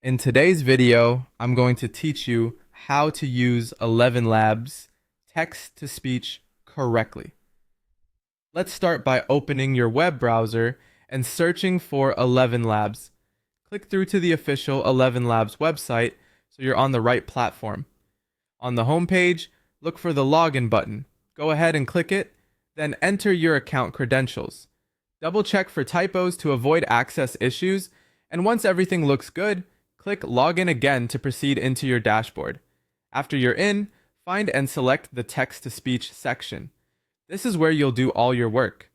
In today's video, I'm going to teach you how to use ElevenLabs text-to-speech correctly. Let's start by opening your web browser and searching for ElevenLabs. Click through to the official ElevenLabs website so you're on the right platform. On the home page, look for the login button. Go ahead and click it, then enter your account credentials. Double check for typos to avoid access issues, and once everything looks good, click Login again to proceed into your dashboard. After you're in, find and select the text-to-speech section. This is where you'll do all your work.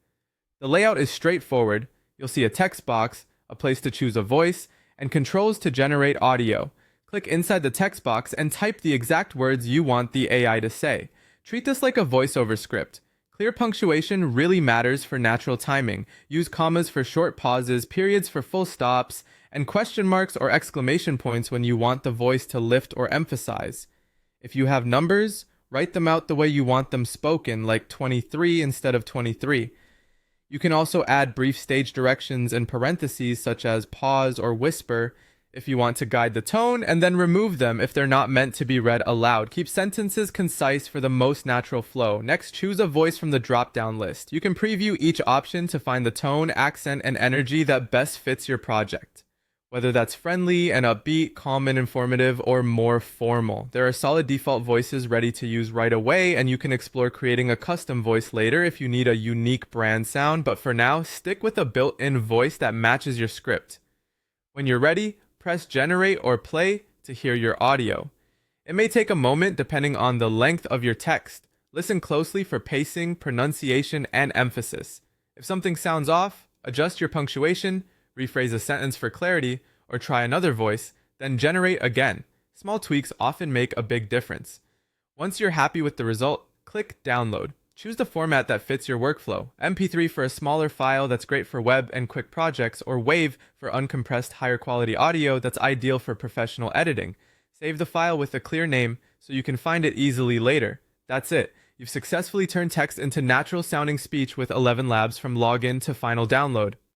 The layout is straightforward. You'll see a text box, a place to choose a voice, and controls to generate audio. Click inside the text box and type the exact words you want the AI to say. Treat this like a voiceover script. Clear punctuation really matters for natural timing. Use commas for short pauses, periods for full stops, and question marks or exclamation points when you want the voice to lift or emphasize. If you have numbers, write them out the way you want them spoken, like 23 instead of 23. You can also add brief stage directions in parentheses such as pause or whisper if you want to guide the tone, and then remove them if they're not meant to be read aloud. Keep sentences concise for the most natural flow. Next, choose a voice from the drop-down list. You can preview each option to find the tone, accent, and energy that best fits your project. Whether that's friendly and upbeat, calm and informative, or more formal. There are solid default voices ready to use right away, and you can explore creating a custom voice later if you need a unique brand sound, but for now, stick with a built-in voice that matches your script. When you're ready, press generate or play to hear your audio. It may take a moment depending on the length of your text. Listen closely for pacing, pronunciation, and emphasis. If something sounds off, adjust your punctuation, rephrase a sentence for clarity, or try another voice, then generate again. Small tweaks often make a big difference. Once you're happy with the result, click download. Choose the format that fits your workflow. MP3 for a smaller file that's great for web and quick projects, or WAV for uncompressed higher quality audio that's ideal for professional editing. Save the file with a clear name so you can find it easily later. That's it. You've successfully turned text into natural sounding speech with ElevenLabs from login to final download.